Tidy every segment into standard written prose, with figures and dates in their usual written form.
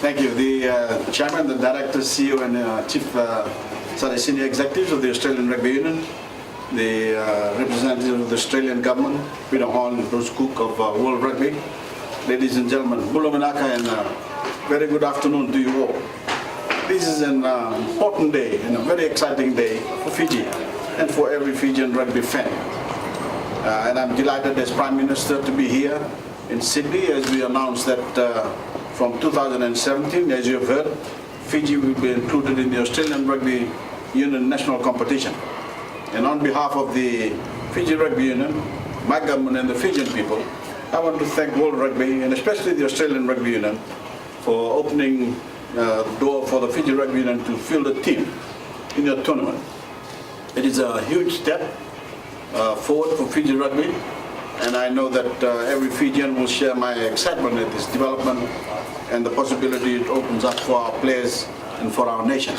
Thank you. The Chairman, the Director, CEO and Senior Executives of the Australian Rugby Union, the representatives of the Australian Government, Peter Horn and Bruce Cook of World Rugby, ladies and gentlemen, Bula Vinaka, and very good afternoon to you all. This is an important day and a very exciting day for Fiji and for every Fijian rugby fan. And I'm delighted as Prime Minister to be here in Sydney as we announced that from 2017, as you have heard, Fiji will be included in the Australian Rugby Union national competition. And on behalf of the Fiji Rugby Union, my government and the Fijian people, I want to thank World Rugby and especially the Australian Rugby Union for opening the door for the Fiji Rugby Union to field a team in your tournament. It is a huge step forward for Fiji Rugby, and I know that every Fijian will share my excitement at this development and the possibility it opens up for our players and for our nation.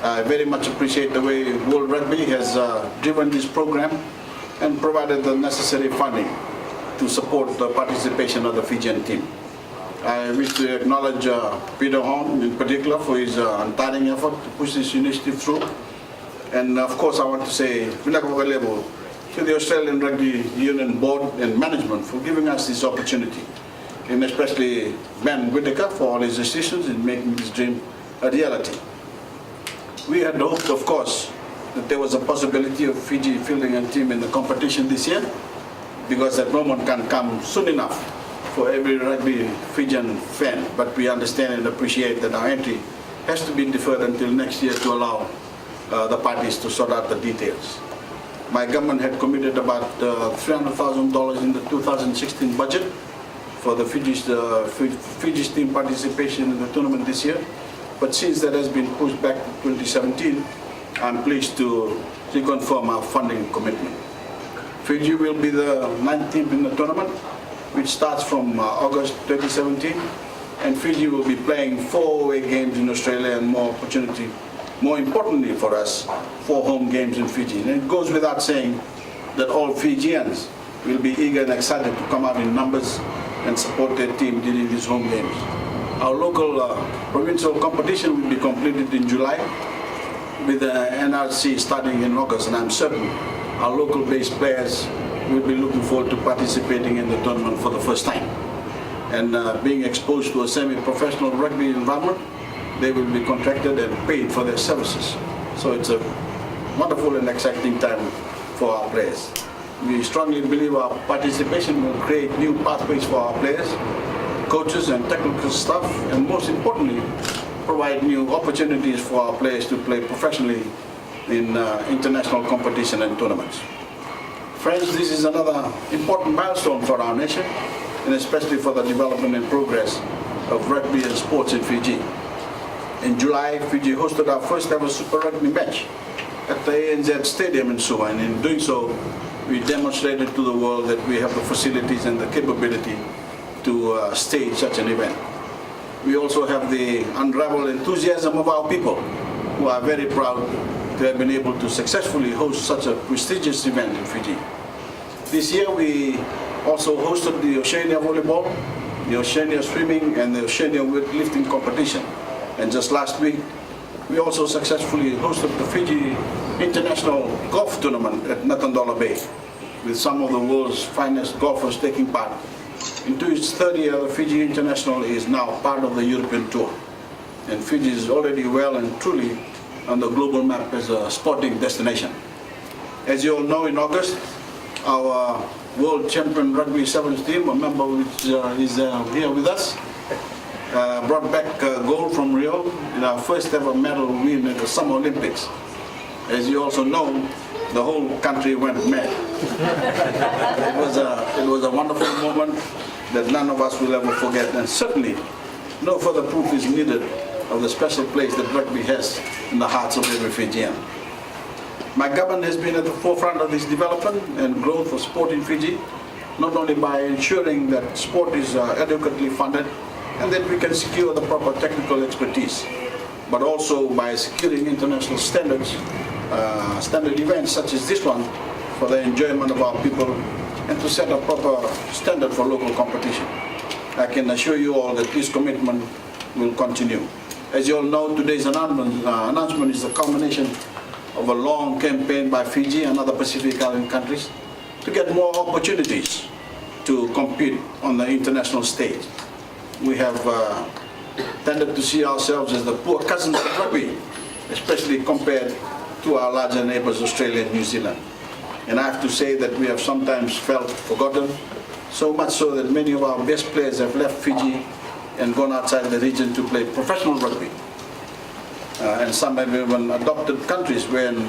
I very much appreciate the way World Rugby has driven this program and provided the necessary funding to support the participation of the Fijian team. I wish to acknowledge Peter Horn in particular for his untiring effort to push this initiative through. And of course I want to say Vinaka Vagalebo to the Australian Rugby Union Board and Management for giving us this opportunity, and especially Ben Whittaker for all his assistance in making this dream a reality. We had hoped, of course, that there was a possibility of Fiji fielding a team in the competition this year, because that moment can come soon enough for every rugby Fijian fan, but we understand and appreciate that our entry has to be deferred until next year to allow the parties to sort out the details. My government had committed about $300,000 in the 2016 budget for the Fiji's team participation in the tournament this year, but since that has been pushed back to 2017, I'm pleased to reconfirm our funding commitment. Fiji will be the 9th team in the tournament, which starts from August 2017, and Fiji will be playing 4 away games in Australia and more importantly for us, 4 home games in Fiji. And it goes without saying that all Fijians will be eager and excited to come out in numbers and support their team during these home games. Our local provincial competition will be completed in July with the NRC starting in August, and I'm certain our local based players will be looking forward to participating in the tournament for the first time. And being exposed to a semi-professional rugby environment, they will be contracted and paid for their services. So it's a wonderful and exciting time for our players. We strongly believe our participation will create new pathways for our players, coaches and technical staff, and most importantly, provide new opportunities for our players to play professionally in international competition and tournaments. Friends, this is another important milestone for our nation, and especially for the development and progress of rugby and sports in Fiji. In July, Fiji hosted our first ever Super Rugby match at the ANZ Stadium in Suva, and in doing so, we demonstrated to the world that we have the facilities and the capability to stage such an event. We also have the unrivaled enthusiasm of our people, who are very proud to have been able to successfully host such a prestigious event in Fiji. This year, we also hosted the Oceania Volleyball, the Oceania Swimming, and the Oceania Weightlifting competition. And just last week, we also successfully hosted the Fiji International Golf Tournament at Natandola Bay, with some of the world's finest golfers taking part. Into its third year, the Fiji International is now part of the European Tour. And Fiji is already well and truly on the global map as a sporting destination. As you all know, in August, our World Champion Rugby Sevens team, a member which is here with us, brought back gold from Rio in our first ever medal win at the Summer Olympics. As you also know, the whole country went mad. It was a wonderful moment that none of us will ever forget, and certainly no further proof is needed of the special place that rugby has in the hearts of every Fijian. My government has been at the forefront of this development and growth of sport in Fiji, not only by ensuring that sport is adequately funded and that we can secure the proper technical expertise, but also by securing international standards, standard events such as this one for the enjoyment of our people and to set a proper standard for local competition. I can assure you all that this commitment will continue. As you all know, today's announcement is a culmination of a long campaign by Fiji and other Pacific Island countries to get more opportunities to compete on the international stage. We have tended to see ourselves as the poor cousins of rugby, especially compared to our larger neighbors, Australia and New Zealand. And I have to say that we have sometimes felt forgotten, so much so that many of our best players have left Fiji and gone outside the region to play professional rugby. And some have even adopted countries when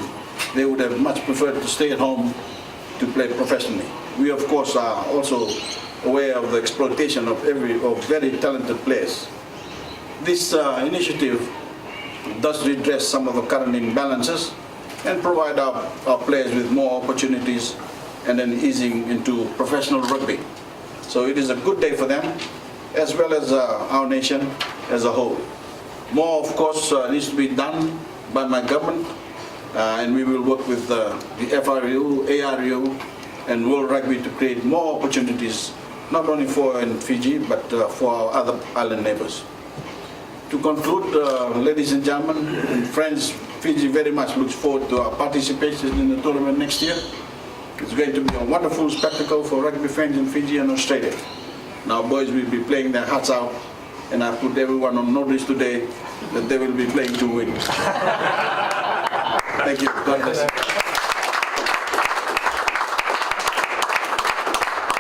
they would have much preferred to stay at home to play professionally. We, of course, are also aware of the exploitation of very talented players. This initiative does redress some of the current imbalances and provide our players with more opportunities and then easing into professional rugby. So it is a good day for them, as well as our nation as a whole. More, of course, needs to be done by my government, and we will work with the FRU, ARU, and World Rugby to create more opportunities, not only for in Fiji, but for our other island neighbors. To conclude, ladies and gentlemen and friends, Fiji very much looks forward to our participation in the tournament next year. It's going to be a wonderful spectacle for rugby fans in Fiji and Australia. Now, boys will be playing their hearts out, and I put everyone on notice today that they will be playing to win. Thank you. God bless you.